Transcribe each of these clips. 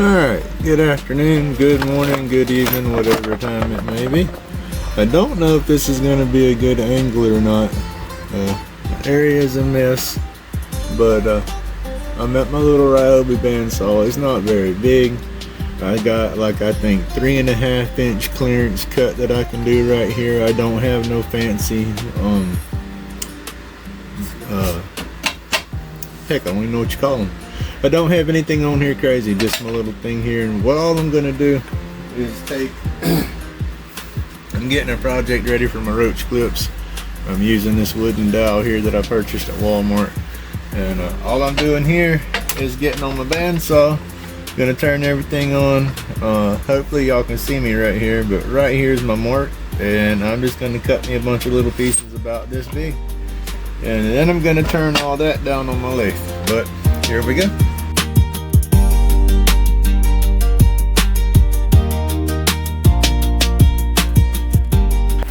Alright, good afternoon, good morning, good evening, whatever time it may be. I don't know if this is going to be a good angle or not. The area is a mess, but I'm at my little Ryobi bandsaw. It's not very big. I got like I think 3.5 inch clearance cut that I can do right here. I don't have no fancy heck, I don't even know what you call them. I don't have anything on here crazy, just my little thing here. And what all I'm gonna do is take I'm getting a project ready for my Roach Clips. I'm using this wooden dowel here that I purchased at Walmart, and all I'm doing here is getting on my bandsaw. Gonna turn everything on. Hopefully y'all can see me right here, but right here is my mark, and I'm just gonna cut me a bunch of little pieces about this big, and then I'm gonna turn all that down on my lathe. But here we go.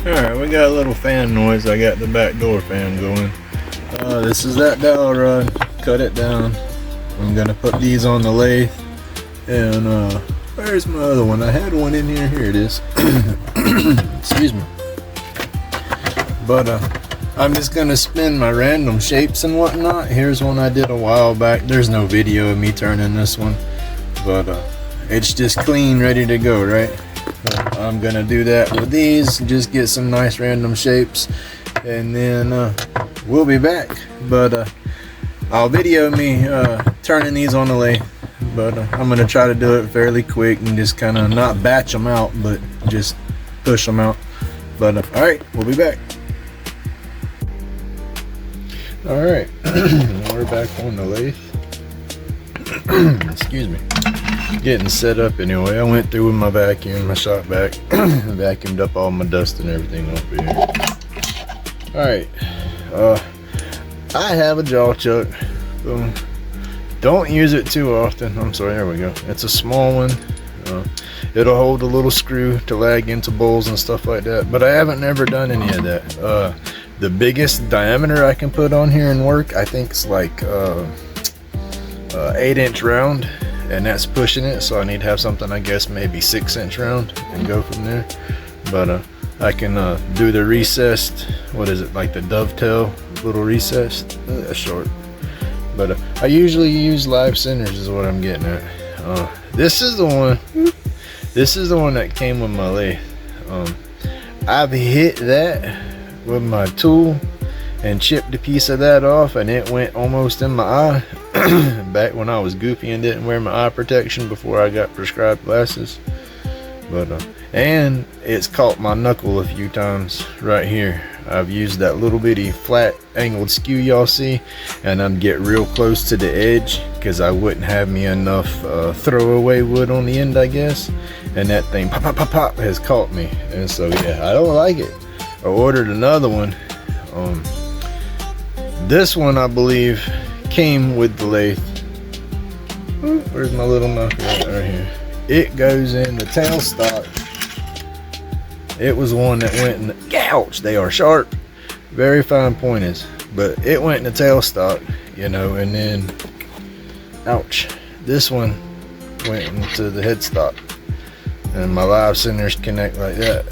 Alright, we got a little fan noise. I got the back door fan going. This is that dowel rod. Cut it down. I'm gonna put these on the lathe. And where's my other one? I had one in here. Here it is. Excuse me. But I'm just gonna spin my random shapes and whatnot. Here's one I did a while back. There's no video of me turning this one, but it's just clean, ready to go, right? I'm gonna do that with these, just get some nice random shapes, and then we'll be back. But I'll video me turning these on the lathe, but I'm gonna try to do it fairly quick and just kind of not batch them out, but just push them out. But all right, we'll be back. All right, we're back on the lathe. Excuse me. Getting set up anyway. I went through with my vacuum, my shop vac, vacuumed up all my dust and everything off here. Alright, I have a jaw chuck. Don't use it too often. I'm sorry, there we go. It's a small one. It'll hold a little screw to lag into bowls and stuff like that, but I haven't never done any of that. The biggest diameter I can put on here and work, I think it's like 8-inch round, and that's pushing it, so I need to have something, I guess maybe 6-inch round and go from there. But I can do the recessed, what is it, like the dovetail little recessed, short. But I usually use live centers is what I'm getting at. This is the one that came with my lathe. I've hit that with my tool and chipped a piece of that off, and it went almost in my eye. Back when I was goofy and didn't wear my eye protection before I got prescribed glasses. But and it's caught my knuckle a few times right here. I've used that little bitty flat angled skew y'all see, and I'm getting real close to the edge because I wouldn't have me enough throwaway wood on the end, I guess, and that thing pop pop pop pop has caught me, and so yeah, I don't like it. I ordered another one. This one I believe came with the lathe. Where's my little knuckle? Right here. It goes in the tailstock. It was one that went in the, ouch, they are sharp, very fine pointers, but it went in the tailstock, you know, and then ouch, this one went into the headstock, and my live centers connect like that.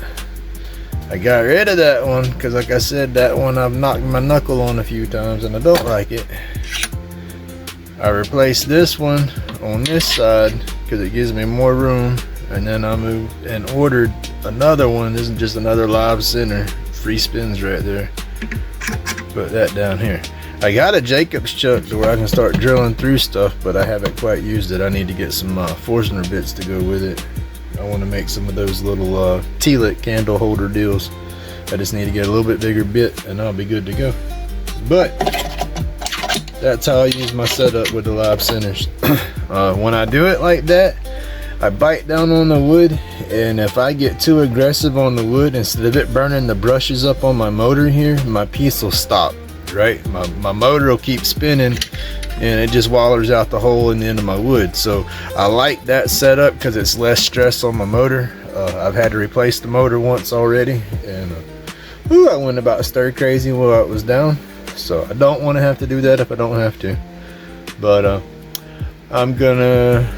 I got rid of that one because, like I said, that one I've knocked my knuckle on a few times and I don't like it. I replaced this one on this side because it gives me more room, and then I moved and ordered another one. This is just another live center, free spins right there. Put that down here. I got a Jacobs chuck to where I can start drilling through stuff, but I haven't quite used it. I need to get some Forstner bits to go with it. I want to make some of those little T-lit candle holder deals. I just need to get a little bit bigger bit and I'll be good to go. But that's how I use my setup with the live centers. When I do it like that, I bite down on the wood, and if I get too aggressive on the wood, instead of it burning the brushes up on my motor here, my piece will stop, right? My motor will keep spinning, and it just wallers out the hole in the end of my wood. So I like that setup because it's less stress on my motor. I've had to replace the motor once already, and I went about stir crazy while it was down. So I don't want to have to do that if I don't have to. But I'm gonna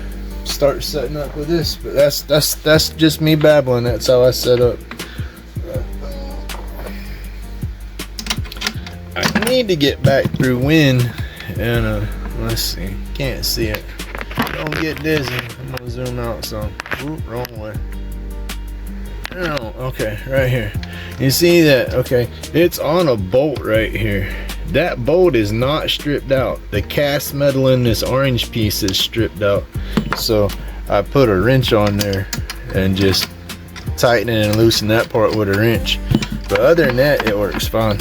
start setting up with this. But that's just me babbling. That's how I set up. I need to get back through wind, and let's see. Can't see it. Don't get dizzy. I'm gonna zoom out some. Ooh, wrong way. Oh, okay, right here. You see that? Okay, it's on a bolt right here. That bolt is not stripped out. The cast metal in this orange piece is stripped out. So I put a wrench on there and just tighten it and loosen that part with a wrench. But other than that, it works fine.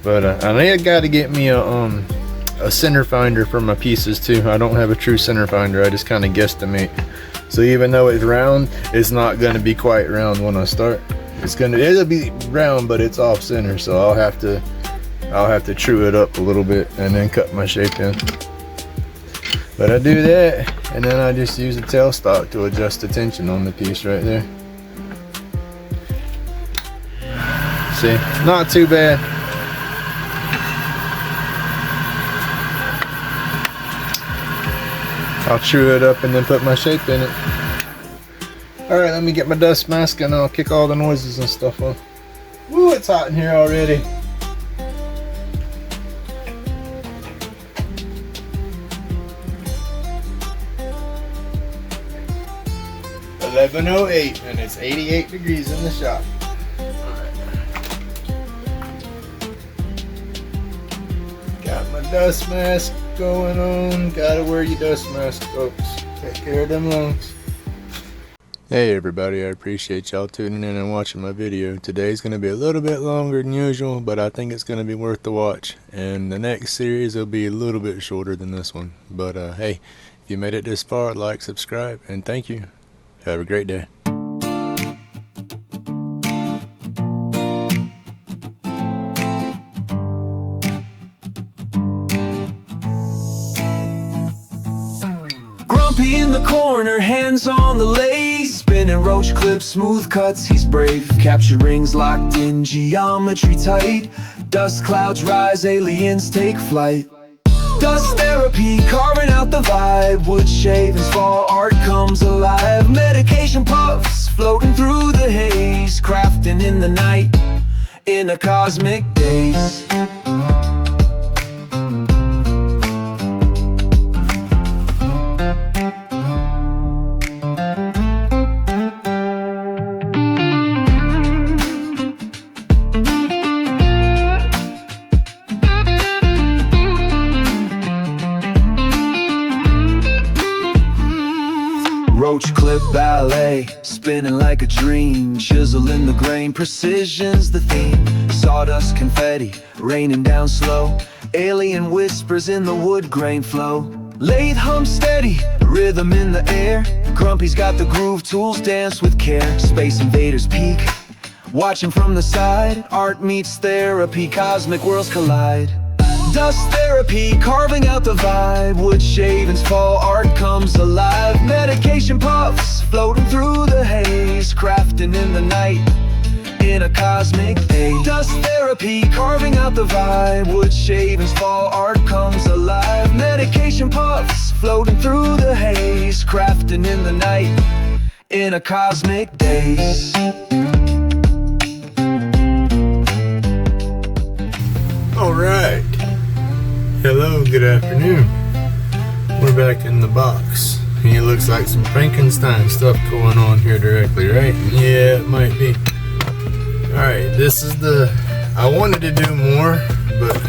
But I got to get me a center finder for my pieces too. I don't have a true center finder. I just kind of guesstimate. So even though it's round, it's not going to be quite round when I start. It'll be round, but it's off center. So I'll have to true it up a little bit and then cut my shape in. But I do that, and then I just use the tailstock to adjust the tension on the piece right there. See, not too bad. I'll true it up and then put my shape in it. Alright, let me get my dust mask and I'll kick all the noises and stuff on. Woo, it's hot in here already. $11:08 and it's 88 degrees in the shop. Got my dust mask going on. Gotta wear your dust mask, folks. Take care of them lungs. Hey everybody, I appreciate y'all tuning in and watching my video. Today's going to be a little bit longer than usual, but I think it's going to be worth the watch. And the next series will be a little bit shorter than this one. But hey, if you made it this far, like, subscribe, and thank you. Have a great day. Grumpy in the corner, hands on the lathe, spinning roach clip, smooth cuts, he's brave. Capture rings locked in geometry tight. Dust clouds rise, aliens take flight. Dust therapy, carving out the vibe. Wood shavings fall, art comes alive. Medication puffs, floating through the haze. Crafting in the night, in a cosmic daze. Roach clip ballet, spinning like a dream. Chisel in the grain, precision's the theme. Sawdust confetti, raining down slow. Alien whispers in the wood grain flow. Lathe hum steady, rhythm in the air. Grumpy's got the groove, tools dance with care. Space invaders peek, watching from the side. Art meets therapy, cosmic worlds collide. Dust therapy, carving out the vibe. Wood shavings fall, art comes alive. Medication puffs, floating through the haze. Crafting in the night, in a cosmic daze. Dust therapy, carving out the vibe. Wood shavings fall, art comes alive. Medication puffs, floating through the haze. Crafting in the night, in a cosmic daze. Alright. Hello, good afternoon. We're back in the box. It looks like some Frankenstein stuff going on here directly, right? Yeah, it might be. Alright, this is I wanted to do more, but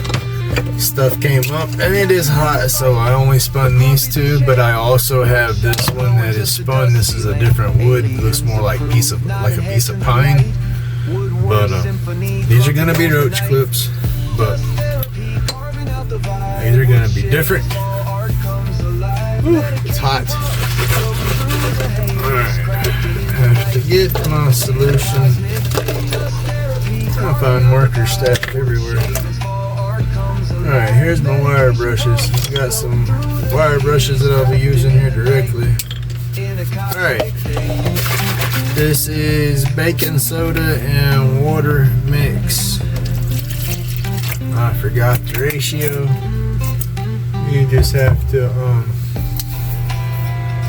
stuff came up and it is hot, so I only spun these two, but I also have this one that is spun. This is a different wood. It looks more like a piece of pine. But these are gonna be roach clips, but these are gonna be different. Whew, it's hot. Alright, I have to get my solution. I find markers stacked everywhere. Alright, here's my wire brushes. Got some wire brushes that I'll be using here directly. Alright, this is baking soda and water mix. I forgot the ratio. You just have to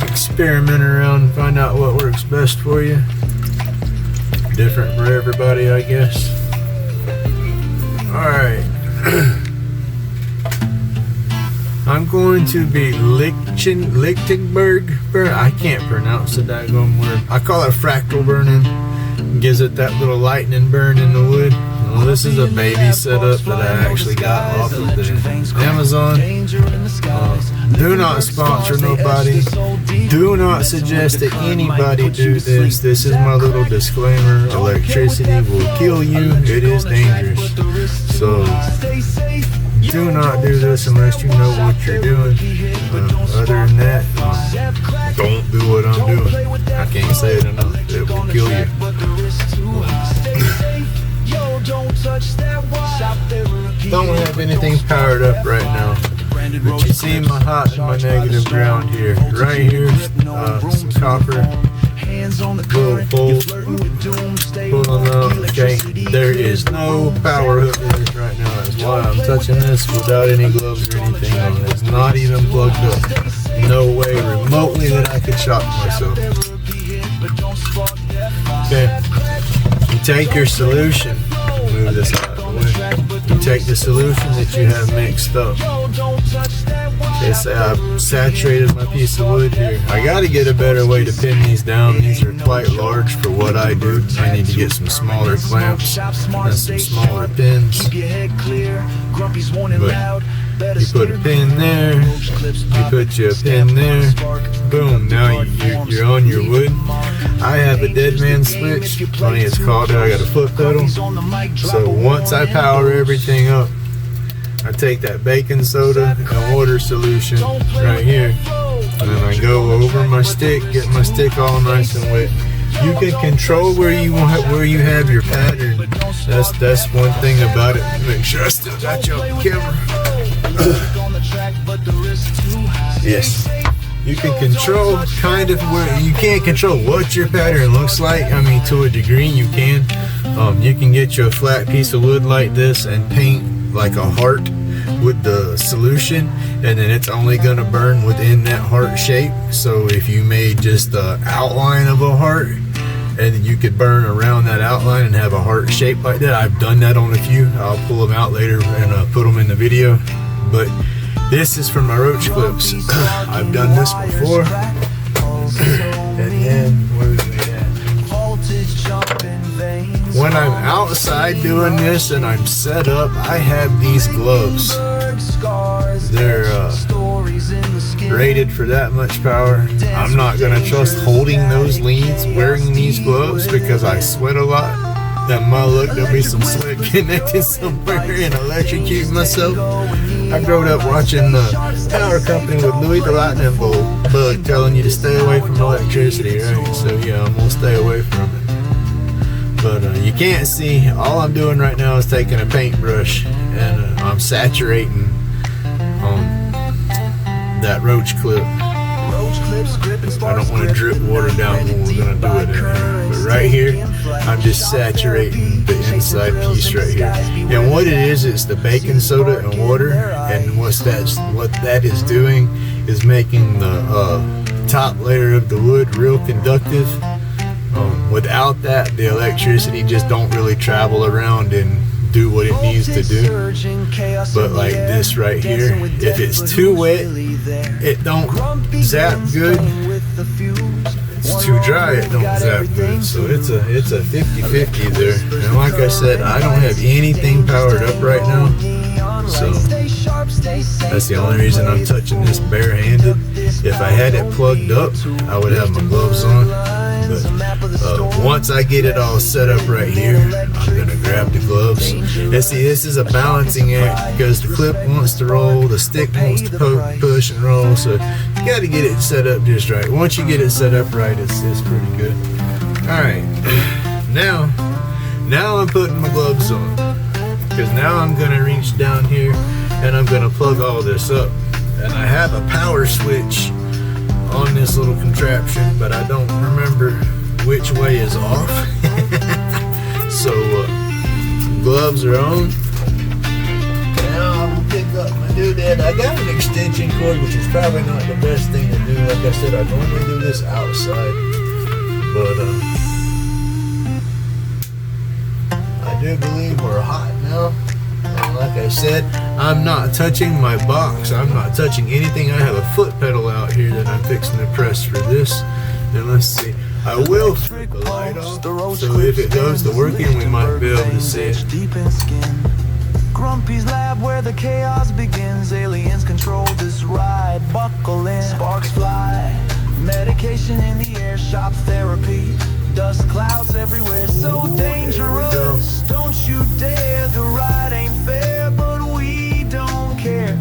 experiment around and find out what works best for you. Different for everybody, I guess. Alright. I'm going to be Lichtenberg. I can't pronounce the daggone word. I call it fractal burning. It gives it that little lightning burn in the wood. Well, this is a baby setup that I actually got off of the Amazon. Do not sponsor nobody. Do not suggest that anybody do this. This is my little disclaimer. Electricity will kill you. It is dangerous. So do not do this unless you know what you're doing. Other than that, don't do what I'm doing. I can't say it enough. It will kill you. Don't have anything powered up right now. But you see my hot and my negative ground here. Right here, some copper. Little pole. Pulling up. Okay, there is no power hook in this right now. That's why I'm touching this without any gloves or anything on it. It's not even plugged up. No way remotely that I could shock myself. Okay, you take your solution. Move this out of the way. You take the solution that you have mixed up. Okay, say I've saturated my piece of wood here. I got to get a better way to pin these down. These are quite large for what I do. I need to get some smaller clamps and some smaller pins. But you put a pin there, you put your pin there, boom, now you're on your wood. I have a dead man switch, funny it's called it, I got a foot pedal. So once I power everything up, I take that baking soda and water solution right here, and then I go over my stick, get my stick all nice and wet. You can control where you have your pattern. That's one thing about it. Make sure I still got you on the camera. Yes, you can control kind of where you can't control what your pattern looks like. I mean, to a degree you can. You can get you a flat piece of wood like this and paint like a heart with the solution, and then it's only gonna burn within that heart shape. So if you made just the outline of a heart, and then you could burn around that outline and have a heart shape like that. I've done that on a few. I'll pull them out later and put them in the video. But this is from my Roach Clips. I've done this before. And then, where is it at? When I'm outside doing this and I'm set up, I have these gloves. They're rated for that much power. I'm not going to trust holding those leads wearing these gloves because I sweat a lot. That might look, there'll be some sweat connected somewhere and electrocute myself. I grew up watching the Power Company with Louis the Lightning Bug telling you to stay away from electricity, right? So yeah, I'm going to stay away from it. But you can't see, all I'm doing right now is taking a paintbrush and I'm saturating that Roach Clip. I don't want to drip water down when we're going to do it in here. But right here, I'm just saturating the inside piece right here. And what it is, it's the baking soda and water. And what that is doing is making the top layer of the wood real conductive. Without that, the electricity just don't really travel around and do what it needs to do. But like this right here, if it's too wet, it don't zap good. It's too dry, it don't zap good. So it's a 50-50 there. And like I said, I don't have anything powered up right now. So that's the only reason I'm touching this barehanded. If I had it plugged up, I would have my gloves on. But once I get it all set up right here, I'm gonna grab the gloves. And see, this is a balancing act because the clip wants to roll, the stick wants to push and roll. So you got to get it set up just right. Once you get it set up right, it's pretty good. All right, now I'm putting my gloves on because now I'm gonna reach down here and I'm gonna plug all this up. And I have a power switch on this little contraption, but I don't remember which way is off. So gloves are on. Now I will pick up my new do that. I got an extension cord, which is probably not the best thing to do. Like I said, I normally do this outside, but I do believe we're hot now. And like I said, I'm not touching my box. I'm not touching anything. I have a foot pedal out here that I'm fixing to press for this. And let's see. I will flip the light off, so if it goes to working, we might be able to see it. Grumpy's lab where the chaos begins. Aliens control this ride. Buckle in, sparks fly. Medication in the air, shop therapy. Dust clouds everywhere, so dangerous. Don't you dare, the ride ain't fair, but we don't care.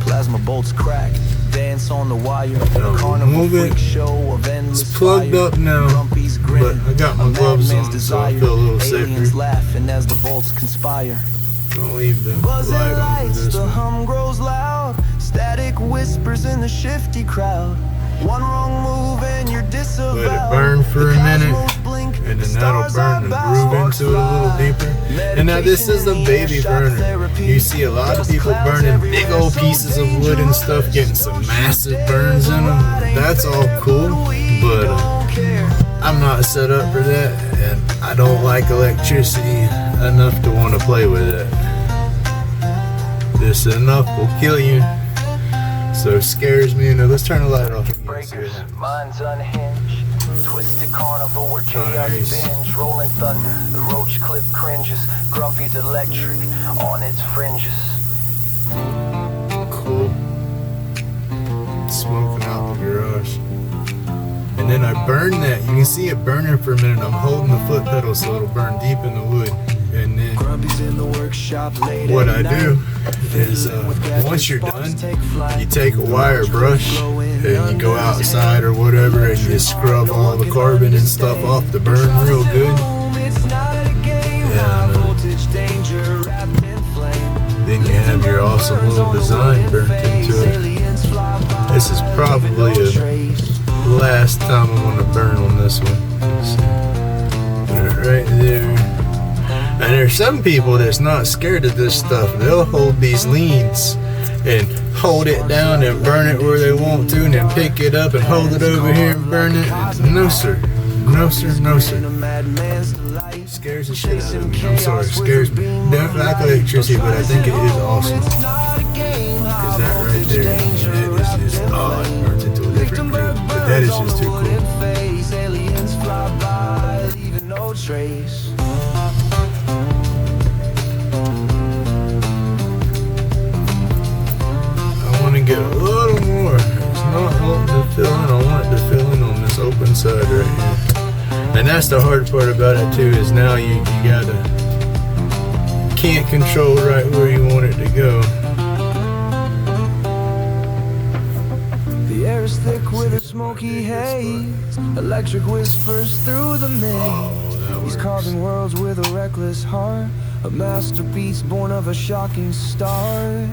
Plasma bolts crack, dance on the wire. Carnival freak show of endless it's plugged fire. Up now, but I got my gloves on, so I feel a little safer. Laughing as the bolts conspire. I'll leave the Buzzing light on for lights, this the one. hum grows loud. Static whispers in the shifty crowd. One wrong move and you're disavowed. Let it burn for a minute, and then that'll burn and groove into it a little deeper. And now this is a baby burner. You see a lot of people burning big old pieces of wood and stuff, getting some massive burns in them. That's all cool, but I'm not set up for that, and I don't like electricity enough to want to play with it. This enough will kill you, so it scares me. Now let's turn the light off. Breakers, minds unhinged. Twisted carnival where chaos binge. Rolling thunder, the Roach Clip cringes. Grumpy's electric on its fringes. Cool. Smoking out the garage. And then I burn that. You can see it burning for a minute. I'm holding the foot pedal so it'll burn deep in the wood. And then what I do is once you're done, you take a wire brush and you go outside or whatever and you scrub all the carbon and stuff off the burn real good. And then you have your awesome little design burnt into it. This is probably the last time I'm going to burn on this one. Put it right there. And there's some people that's not scared of this stuff. They'll hold these leads and hold it down and burn it where they want to, and then pick it up and hold it over here and burn it. No sir, no sir, no sir. It scares the shit out of me. I'm sorry, it scares me. Don't like electricity, but I think it is awesome. Because that right there, it is just, oh, it burns into a different group. But that is just too cool. Get a little more. It's not wanting to fill in. I want it to fill in on this open side right here. And that's the hard part about it too, is now you can't control right where you want it to go. The air is thick with a smoky haze. Electric whispers through the maze. He's carving worlds with a reckless heart. A masterpiece born of a shocking start.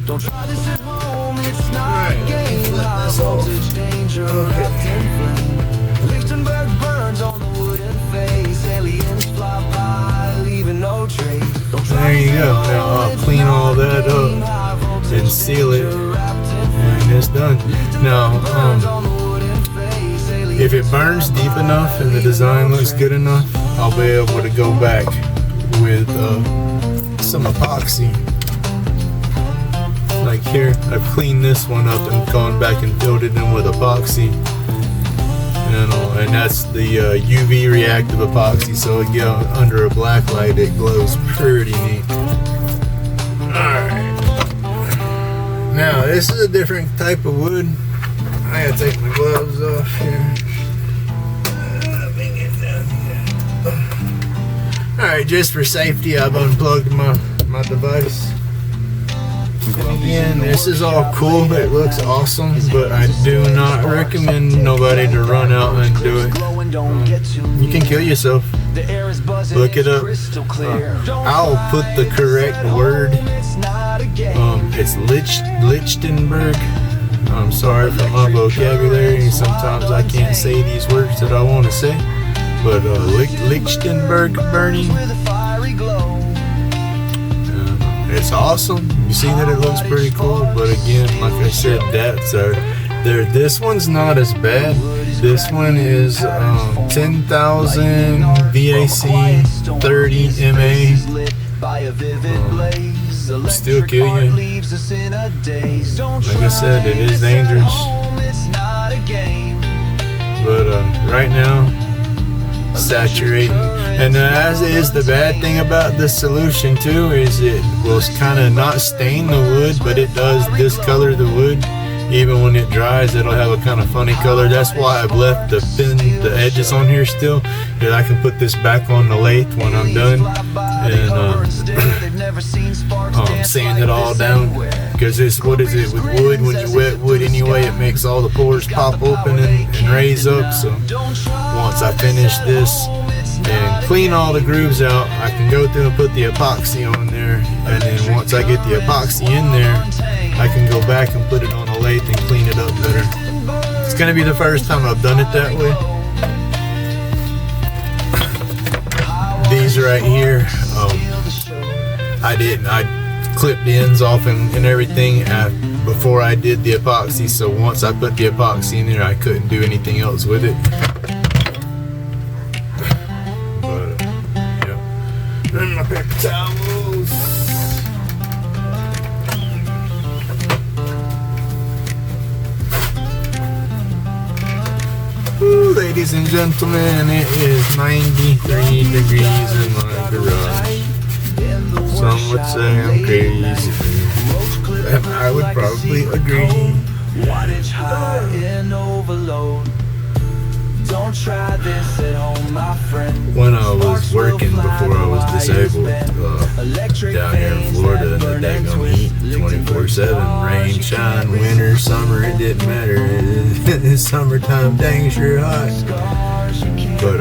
Don't try this at home, it's not a game. High voltage danger, wrapped in flame. Lichtenberg burns on the wooden face. Aliens fly by, leaving no trace. There you go. Now I'll clean all that up and seal it, and it's done. Now, if it burns deep enough and the design looks good enough, I'll be able to go back with some epoxy. Like here, I've cleaned this one up and gone back and filled it in with epoxy, and that's the UV reactive epoxy, so again, under a black light it glows pretty neat. Alright, now this is a different type of wood. I gotta take my gloves off here. Let me get down here. Alright, just for safety, I've unplugged my device. Again, this is all cool, it looks awesome, but I do not recommend nobody to run out and do it. You can kill yourself. Look it up. I'll put the correct word. It's Lichtenberg. I'm sorry for my vocabulary. Sometimes I can't say these words that I want to say. But Lichtenberg burning, it's awesome. You see that it looks pretty cool. But again, like I said, that's there. This one's not as bad. This one is 10,000 VAC, 30 MA. Still kill you. Like I said, it is dangerous. But right now, saturating. And as is, the bad thing about this solution too is it will kind of not stain the wood, but it does discolor the wood. Even when it dries, it'll have a kind of funny color. That's why I've left the edges on here still, that I can put this back on the lathe when I'm done and sand it all down. Because it's, what is it with wood? When you wet wood anyway, it makes all the pores pop open and raise up. So once I finish this and clean all the grooves out, I can go through and put the epoxy on there. And then once I get the epoxy in there, I can go back and put it on a lathe and clean it up better. It's gonna be the first time I've done it that way. These right here, I clipped the ends off and everything before I did the epoxy. So once I put the epoxy in there, I couldn't do anything else with it. But yeah, and my paper towels. Ooh, ladies and gentlemen, it is 93 degrees in my garage. Some would say I'm crazy, and I would probably agree. Wattage high in overload. Don't try this at home, my friend. When I was working before I was disabled down here in Florida, in the daggone heat, 24/7, rain, shine, winter, summer, it didn't matter. It's summertime, dang sure hot. But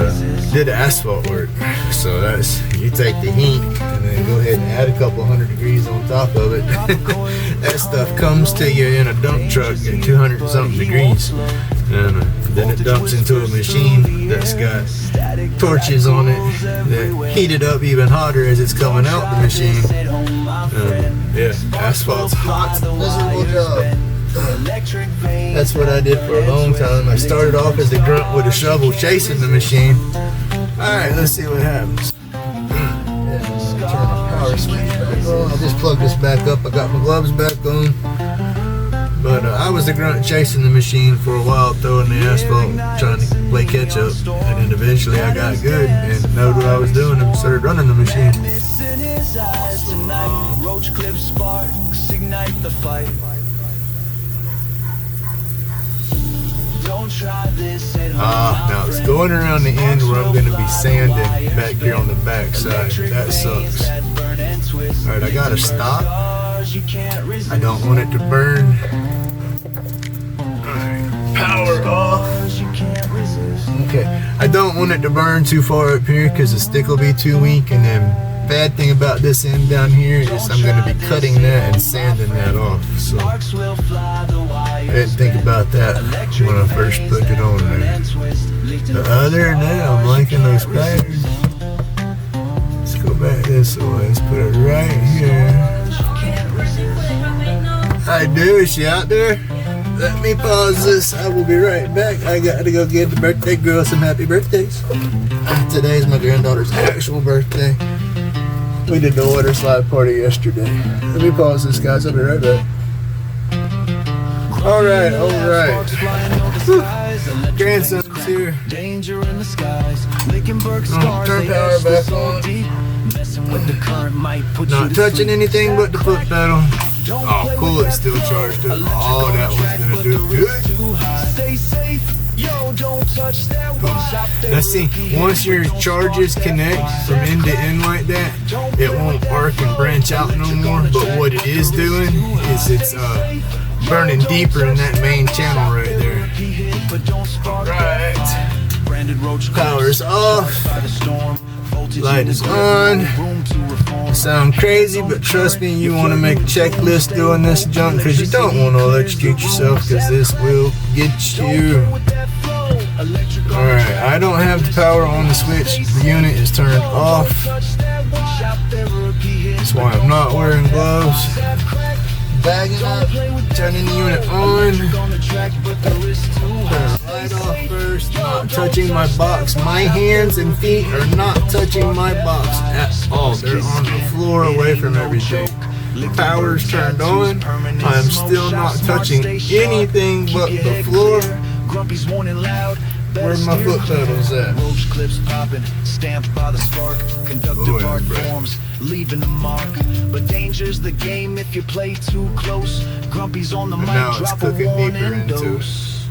did asphalt work, so that's, you take the heat and then go ahead and add a couple hundred degrees on top of it. That stuff comes to you in a dump truck at 200 something degrees, and then it dumps into a machine that's got torches on it that heat it up even hotter as it's coming out the machine. Yeah, asphalt's hot, miserable job. That's what I did for a long time. I started off as a grunt with a shovel chasing the machine. Alright, let's see what happens. Yeah, turn the power switch back on. I'll just plug this back up. I got my gloves back on. But I was the grunt chasing the machine for a while, throwing the asphalt, trying to play catch up. And then eventually I got good and knew what I was doing and started running the machine. Roach Clip sparks ignite the fight. Now it's going around the end where I'm going to be sanding back here on the back side. That sucks. Alright, I gotta stop. I don't want it to burn. Alright, power off. Okay, I don't want it to burn too far up here because the stick will be too weak. And then bad thing about this end down here is I'm going to be cutting that and sanding that off. So I didn't think about that when I first put it on there. But other than that, I'm liking those patterns. Let's go back this way. Let's put it right here. I do. Is she out there? Let me pause this. I will be right back. I got to go give the birthday girl some happy birthdays. Today's my granddaughter's actual birthday. We did the water slide party yesterday. Let me pause this, guys. I'll be right back. Alright. Grandson's here. Turn power back on. Not touching anything but the foot pedal. Oh, cool, it's still charged up. Oh, that one's gonna do good. Now see, once your charges connect from end to end like that, it won't arc and branch out no more. But what it is doing is it's burning deeper in that main channel right there. Alright, power's off. Light is on. I sound crazy, but trust me, you want to make a checklist doing this junk because you don't want to electrocute yourself because this will get you. Alright, I don't have the power on the switch. The unit is turned off. That's why I'm not wearing gloves. Bagging up, turning the unit on. Turn the light off first. Not touching my box. My hands and feet are not touching my box at all. They're on the floor away from everything. Power's turned on. I'm still not touching anything but the floor. Where my foot pedals at? Roach clips popping, stamped by the spark. Conductive art forms, leaving a mark. But danger's the game if you play too close. Grumpy's on the mic, drop a warning dose.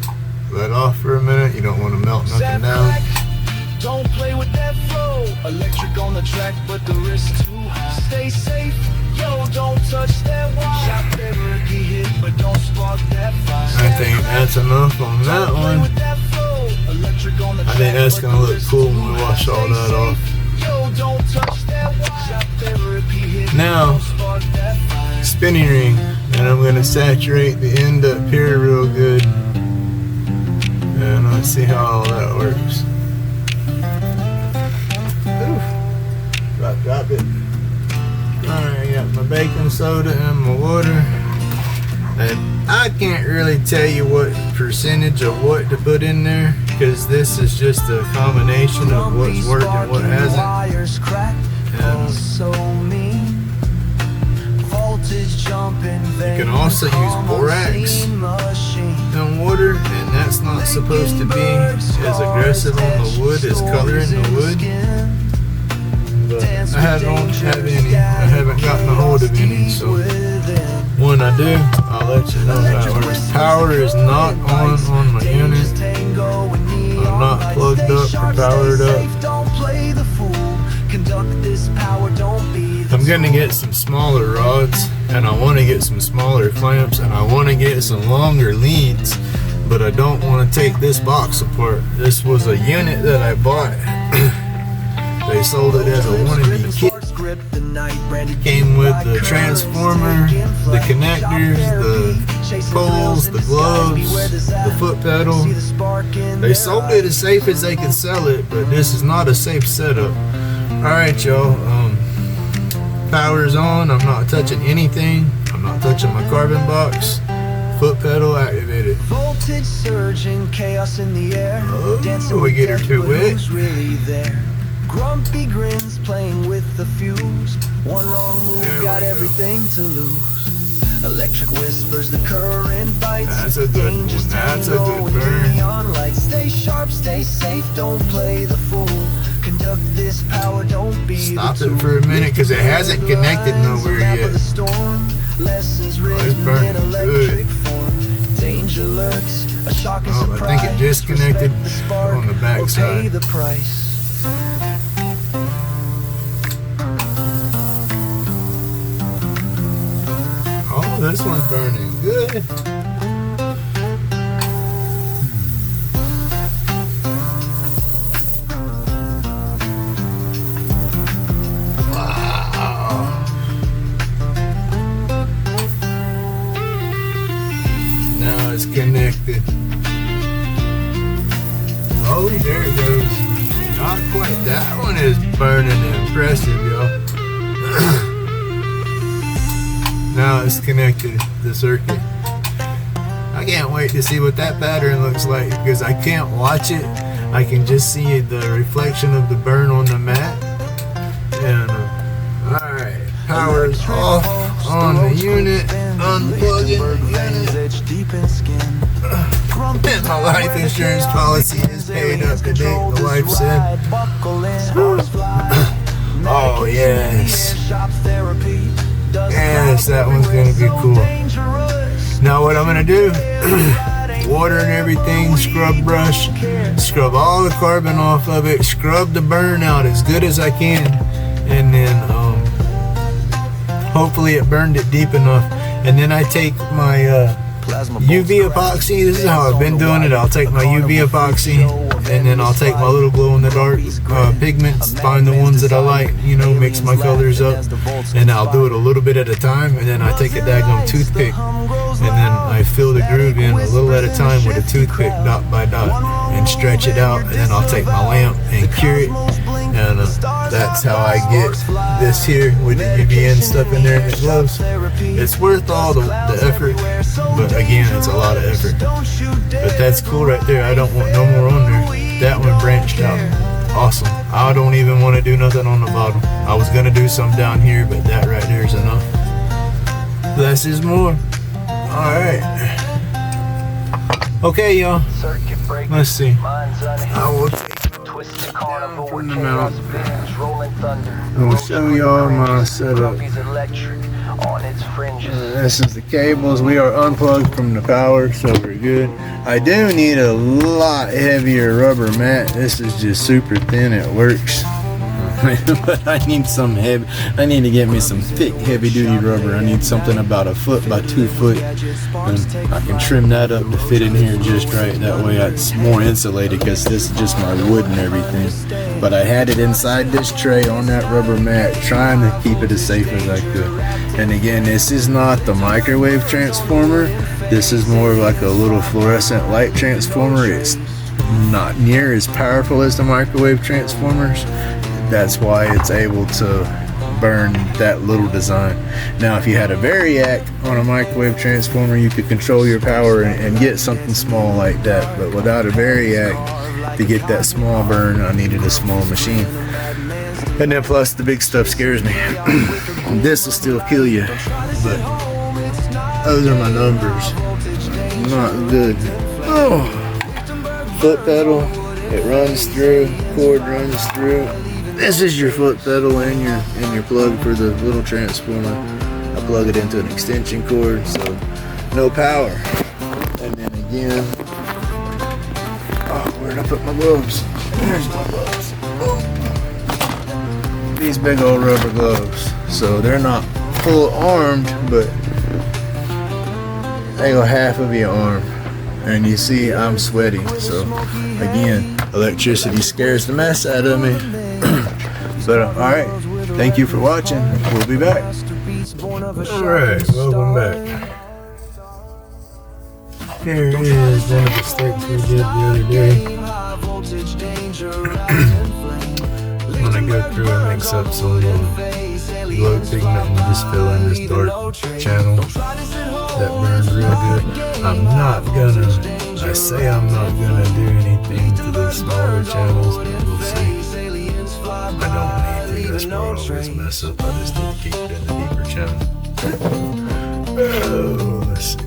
Let off for a minute. You don't want to melt nothing down. Don't play with that flow. Electric on the track, but the risk too high. Stay safe. Yo, don't touch that wire. Shot never get hit, but don't spark that fire. I think that's enough on that one. I think that's gonna look cool when we wash all that off. Now, spinning ring, and I'm gonna saturate the end up here real good, and let's see how all that works. Oof. Drop it. Alright, I got my baking soda and my water. And I can't really tell you what percentage of what to put in there because this is just a combination of what's worked and what hasn't. You can also use borax and water, and that's not supposed to be as aggressive on the wood as coloring the wood. But I don't have any. I haven't gotten a hold of any, so when I do, I'll let you know how it works. Power is not on my unit. I'm not plugged up or powered up. I'm gonna get some smaller rods, and I want to get some smaller clamps, and I want to get some longer leads, but I don't want to take this box apart. This was a unit that I bought. They sold it as a wannabe kit. Came with the transformer, the connectors, the poles, the gloves, the foot pedal. They sold it as safe as they could sell it, but this is not a safe setup. Alright y'all, power's on. I'm not touching anything. I'm not touching my carbon box. Foot pedal activated. Voltage surging, chaos in the air. Oh, we get her too wet. Really there. Grumpy grins playing with the fuse. One wrong move got everything to lose. Electric whispers, the current bites. That's a good one. That's a good burn. Neon lights. Stay sharp, stay safe, don't play the fool. Conduct this power, don't be. Stop it for a minute because it hasn't connected nowhere yet. Lessons It's burning good. Danger lurks, a shocking surprise. I think it disconnected on the back side. The price. Oh, this one's burning good. Wow. Now it's connected. Oh, there it goes. Not quite. That one is burning impressive, y'all. Now it's connected to the circuit. I can't wait to see what that pattern looks like because I can't watch it. I can just see the reflection of the burn on the mat. And alright, power's off on the unit. Unplugging the unit. And my life insurance policy is paid up to date, the wife said. Oh yes. Yes, that one's gonna be cool. Now what I'm gonna do, water and everything, scrub brush, scrub all the carbon off of it, scrub the burn out as good as I can, and then hopefully it burned it deep enough. And then I take my UV epoxy. This is how I've been doing it. I'll take my UV epoxy, and then I'll take my little glow-in-the-dark pigments, find the ones that I like, you know, mix my colors up, and I'll do it a little bit at a time, and then I take a daggum toothpick, and then I fill the groove in a little at a time with a toothpick, dot by dot, and stretch it out, and then I'll take my lamp and cure it, and that's how I get this here with the UVN stuff in there in the gloves. It's worth all the effort, but again, it's a lot of effort. But that's cool right there. I don't want no more on there. That one branched out. Awesome. I don't even want to do nothing on the bottom. I was going to do some down here, but that right there is enough. Less is more. Alright. Okay, y'all. Let's see. I will take down from the mount. I'll show y'all my setup. This is the cables. We are unplugged from the power, so we're good. I do need a lot heavier rubber mat. This is just super thin. It works. But I need some heavy. I need to get me some thick, heavy-duty rubber. I need something about 1 foot by 2 foot, and I can trim that up to fit in here just right. That way it's more insulated, because this is just my wood and everything. But I had it inside this tray on that rubber mat, trying to keep it as safe as I could. And again, this is not the microwave transformer. This is more like a little fluorescent light transformer. It's not near as powerful as the microwave transformers. That's why it's able to burn that little design. Now, if you had a variac on a microwave transformer, you could control your power and get something small like that. But without a variac, to get that small burn, I needed a small machine. And then plus the big stuff scares me. This will still kill you, but those are my numbers. Not good. Oh, foot pedal, it runs through, cord runs through. This is your foot pedal and your plug for the little transformer. I plug it into an extension cord, so no power. And then again, oh, where'd I put my gloves? There's my gloves. Oh. These big old rubber gloves. So they're not full armed, but they go half of your arm. And you see I'm sweating. So again, electricity scares the mess out of me. But alright, thank you for watching. We'll be back. Alright, welcome back. Here is one of the sticks we did the other day. I'm gonna go through and mix up some glow pigment and just fill in this dark channel that burns real good. I say I'm not gonna do anything to the smaller channels, but we'll see. I don't need to, that's where I always mess up. I just need to keep it in the deeper channel. Oh, let's see.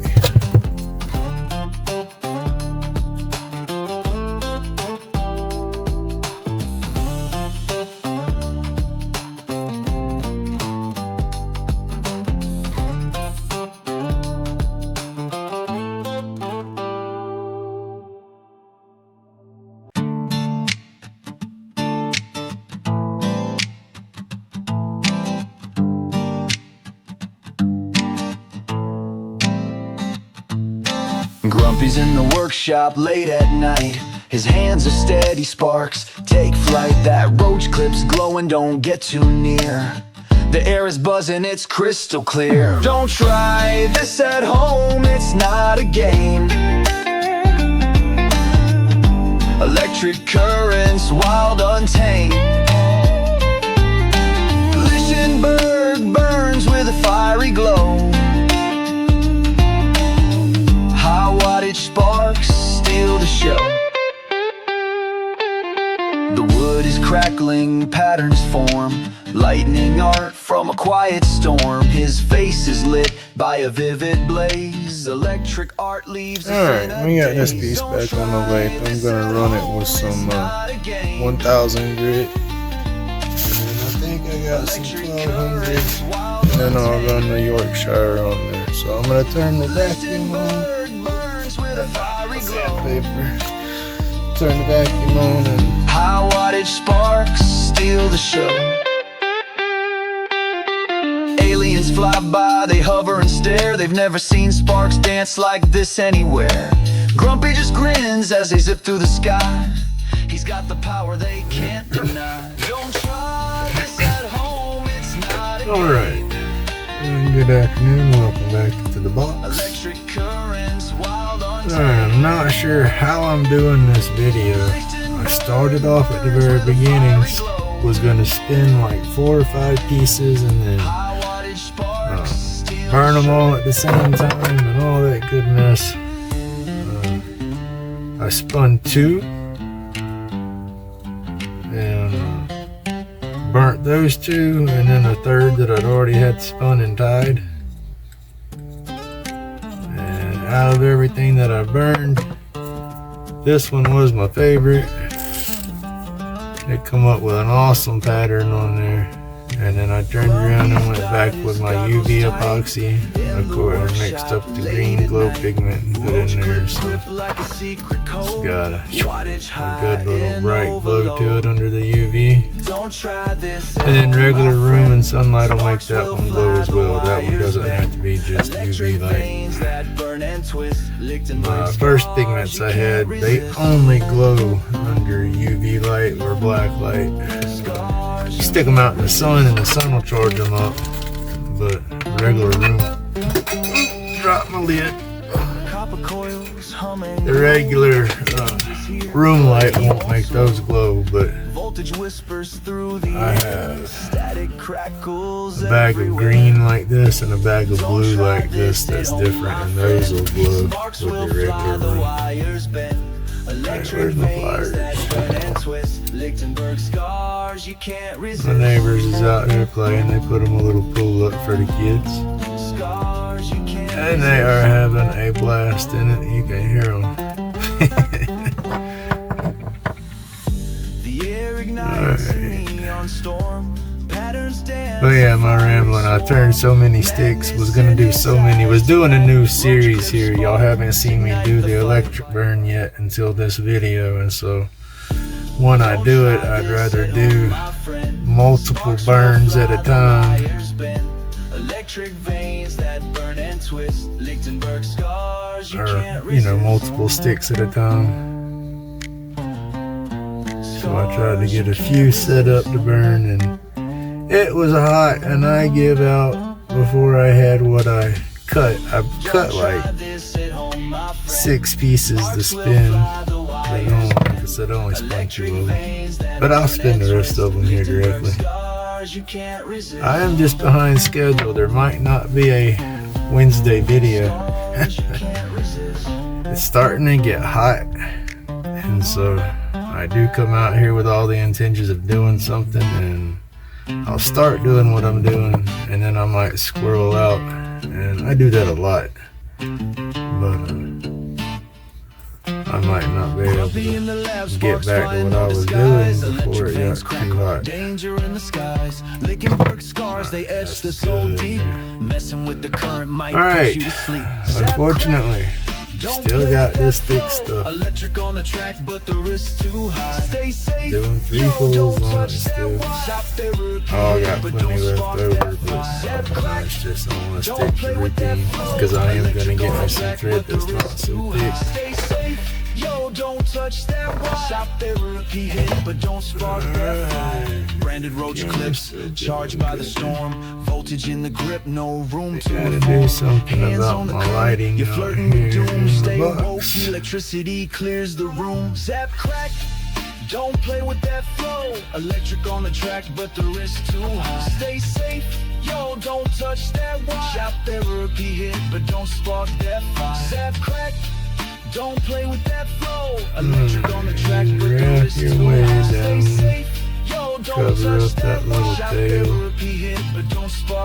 Grumpy's in the workshop late at night. His hands are steady sparks, take flight. That roach clip's glowing, don't get too near. The air is buzzing, it's crystal clear. Don't try this at home, it's not a game. Electric currents, wild, untamed. Lichtenberg burns with a fiery glow. Sparks steal the show. The wood is crackling, patterns form, lightning art from a quiet storm. His face is lit by a vivid blaze. Electric art leaves. Alright, we got this piece back on the lathe. I'm gonna run it with some 1000 grit. And I think I got some 1200. And then I'll run the Yorkshire on there. So I'm gonna turn the vacuum on. Sandpaper. Turn the vacuum on and high wattage sparks steal the show. Aliens fly by, they hover and stare. They've never seen sparks dance like this anywhere. Grumpy just grins as they zip through the sky. He's got the power they can't deny. Don't try this at home, it's not a Alright. Good afternoon, welcome back to the box. electric currents, wild on I'm not sure how I'm doing this video. I started off at the very beginning, was going to spin like 4 or 5 pieces and then burn them all at the same time and all that goodness. I spun 2 and burnt those 2, and then a third that I'd already had spun and tied. And out of everything that I burned, this one was my favorite. It come up with an awesome pattern on there. And then I turned around and went back with my UV epoxy. Of course, I mixed up the green glow pigment and put in there. So it's got a good little bright glow to it under the UV. And then regular room and sunlight will make that one glow as well. That one doesn't have to be just UV light. My first pigments I had, they only glow under UV light or black light. You stick them out in the sun and the sun will charge them up, but regular room, drop my lid, the regular room light won't make those glow, but I have a bag of green like this and a bag of blue like this that's different, and those will glow with the regular room. Alright, where's my flyers? My neighbors is out here playing. They put them a little pool up for the kids, and they are having a blast in it. You can hear them. But yeah, my rambling. I turned so many sticks. Was gonna do so many. Was doing a new series here. Y'all haven't seen me do the electric burn yet until this video, and so when I do it, I'd rather do multiple burns at a time. Or, you know, multiple sticks at a time. So I tried to get a few set up to burn, and it was hot, and I give out before I had what I cut. I cut like 6 pieces to spin. Like I said, I only spun 2 of them, but I'll spin the rest of them here directly. I am just behind schedule. There might not be a Wednesday video. It's starting to get hot, and so I do come out here with all the intentions of doing something, and I'll start doing what I'm doing, and then I might squirrel out, and I do that a lot, but I might not be able to get back to what I was doing before it got too hot. Alright, unfortunately, still got this thick stuff. Doing 3 fulls on it still. Oh, I got plenty left over, but it's just I want to stick to routine, because I am going to get me some thread that's not so thick. Yo, don't touch that rock. Shop therapy hit, but don't spark that fire. Branded Roach Clips, charged by the storm. Voltage in the grip, no room to gotta do something about my lighting You're out flirting here with in doom, the stay woke. box. Electricity clears the room. Zap crack. Don't play with that flow. Electric on the track, but the risk too high. Stay safe. Yo, don't touch that rock. Shop therapy hit, but don't spark that fire. Zap crack. Don't play with that flow. Electric on the track, but the risk too high. Stay safe. Yo, don't touch that little tail.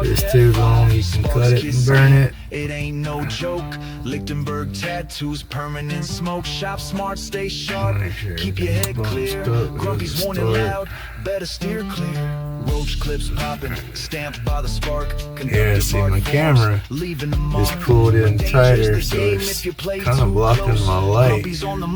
It's too long, you can cut it and burn it. It ain't no joke. Lichtenberg tattoos, permanent smoke. Shop smart, stay sharp. Keep your head clear. Grumpy's warning loud, better steer clear. Roach clips popping, stamped by the spark. Yeah, see, my camera is pulled in tighter, so it's kind of blocking my light. I don't know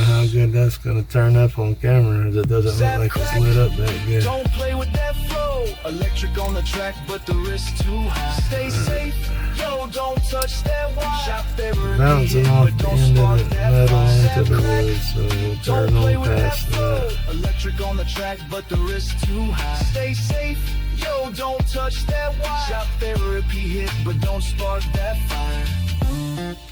how good that's going to turn up on camera, as it doesn't look like it's lit up that good. Don't play with that flow. Electric on the track, but the risk too high. Stay safe, yo, don't touch that wire. Shop therapy, Bouncing off but the don't end spark of the that metal fire. into the wood, so we'll Don't turn play on with that past that. flow. Electric on the track, but the risk too high. Stay safe, yo, don't touch that wire. Shop therapy hit, but don't spark that fire.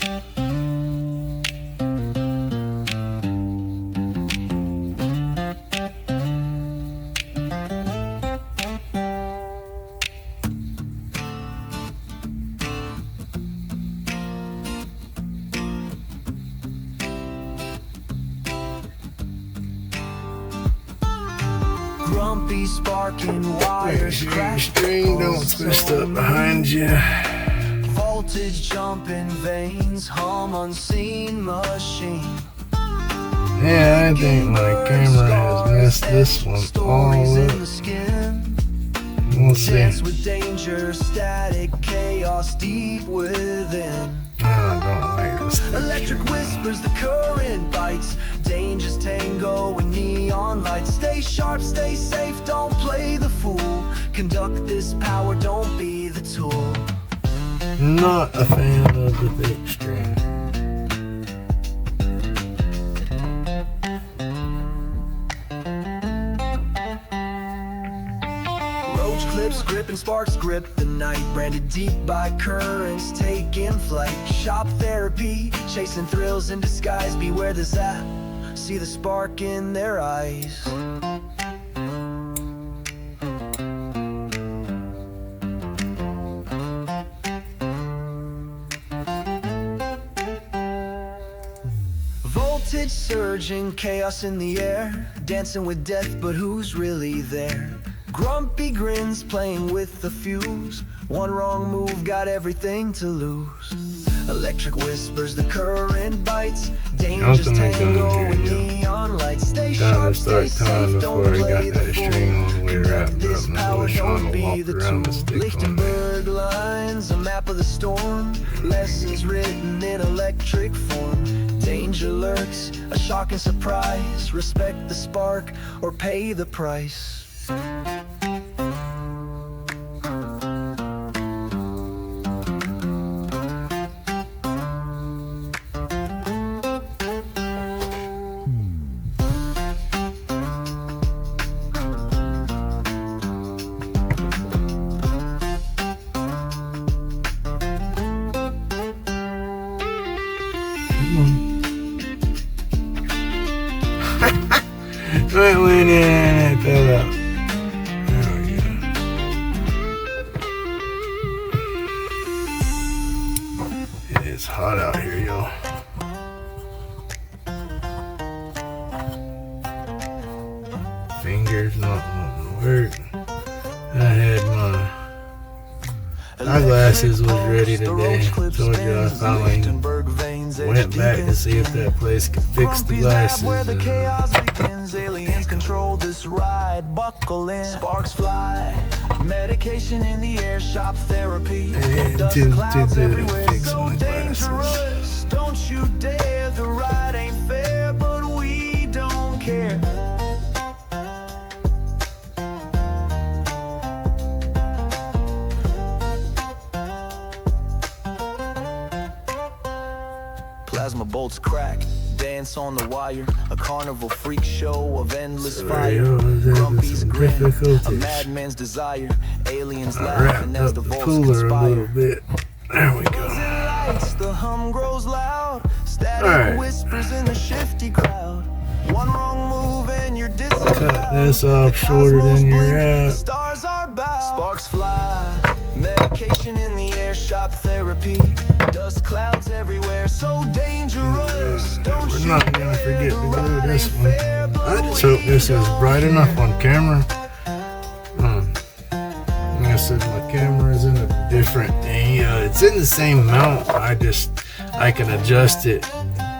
Grumpy sparking wires crash. String don't twist up behind you. Voltage jumping veins, hum unseen machine. Yeah, I think my camera has messed this one all In up. the skin. We'll see. Dance with danger, static chaos deep within. I don't like this thing. Electric whispers, the current bites. Dangers tango and neon lights. Stay sharp, stay safe, don't play the fool. Conduct this power, don't be the tool. Not a fan of the thick string. Roach clips, gripping sparks, grip the night. Branded deep by currents, taking flight. Shop therapy, chasing thrills in disguise. Beware the zap, see the spark in their eyes. Voltage surging, chaos in the air. Dancing with death, but who's really there? Grumpy grins, playing with the fuse. One wrong move, got everything to lose. Electric whispers, the current bites. Dangers tango with neon lights. Stay sharp, stay safe, don't play the fool. Conduct this power, don't be the tool. Lichtenberg lines, a map of the storm. Lessons written in electric form. Danger lurks, a shocking surprise. Respect the spark or pay the price. It went in and it fell out. There we go. It is hot out here, y'all. Fingers not wanting to work. I had my eyeglasses was ready today. Told you I finally went back to see if that place could fix the glasses. Aliens control this ride. Buckle in, sparks fly. Medication in the air, shop therapy. Dust clouds everywhere, so dangerous. Don't you dare, the ride ain't fair, but we don't care. Plasma bolts crack, dance on the wire. A carnival freak show of endless fire. Grumpy's grin, a madman's desire. Aliens laughing as the volts conspire. There we go. The hum grows loud. Static whispers in the shifty crowd. One wrong move and you're disappeared. Cut this off shorter than you're at. Stars are bound. Sparks fly. Medication in the air, shop therapy. Dust clouds everywhere, so dangerous. Don't We're not gonna forget to glue this one. I just hope this is bright enough on camera. Like I said, my camera is in a different thing. It's in the same mount. I can adjust it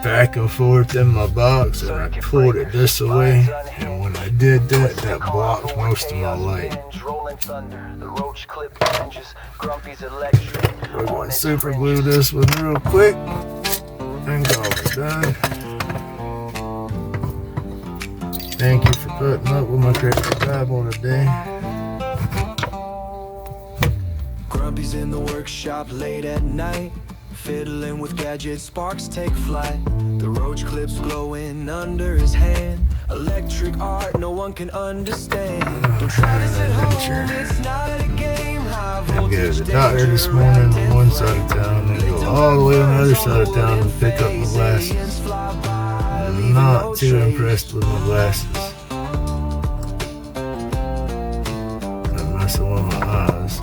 back and forth in my box, and I pulled it this way. And when I did that, that blocked most of my light. The Roach Clip hinges, Grumpy's electric. We're going to super glue this one real quick and call it done. Thank you for putting up with my crazy Bible today. in the workshop late at night, fiddling with gadgets, sparks take flight. The Roach Clip's glowing under his hand. Electric art no one can understand. Don't try this at home, it's not a game. High And go to voltage the doctor this morning on one side of town, and go all the way on the other side of town and pick up my glasses. I'm not too impressed with my glasses. I'm messing with my eyes.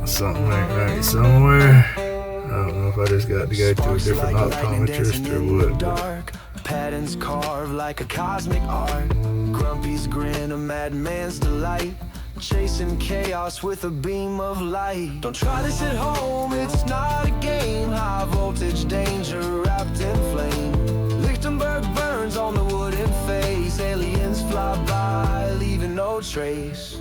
Something ain't right somewhere. I don't know if I just got to go to a different optometrist or what. But patterns carved like a cosmic art. Grumpy's grin, a madman's delight. Chasing chaos with a beam of light. Don't try this at home, it's not a game. High voltage danger wrapped in flame. Lichtenberg burns on the wooden face. Aliens fly by, leaving no trace.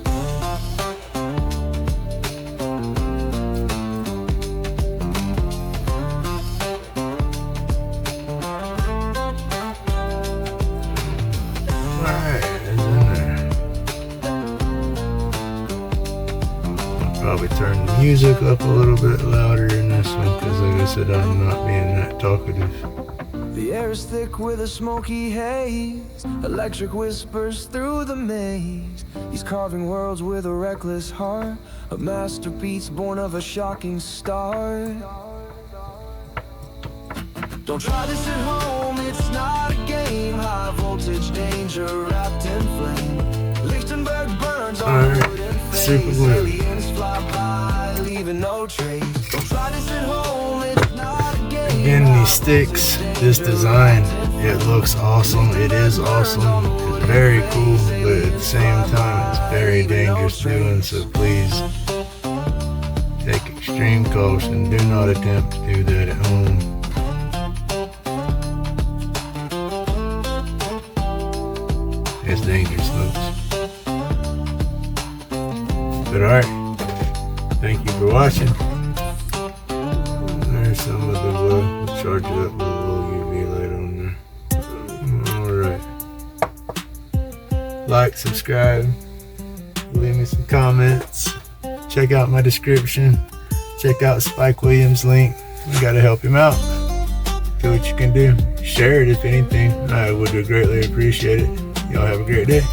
Probably turn the music up a little bit louder in this one, because like I said, I'm not being that talkative. The air is thick with a smoky haze. Electric whispers through the maze. He's carving worlds with a reckless heart. A masterpiece born of a shocking start. Don't try this at home, it's not a game. High voltage danger wrapped in flame. Lichtenberg burns on the wooden face. Super glue. Aliens fly by, leaving no trace. Don't try this at home, it's not a game. Again, these sticks, this design, it looks awesome. It is awesome. It's very cool, but at the same time, it's very dangerous doing. So please take extreme caution. Do not attempt to do that at home. It's dangerous, folks. But alright, thank you for watching. There's some of the glue. We'll charge it up with a little UV light on there. Alright. Like, subscribe, leave me some comments. Check out my description. Check out Spike Williams' link. We gotta help him out. Do what you can do. Share it if anything. I would greatly appreciate it. Y'all have a great day.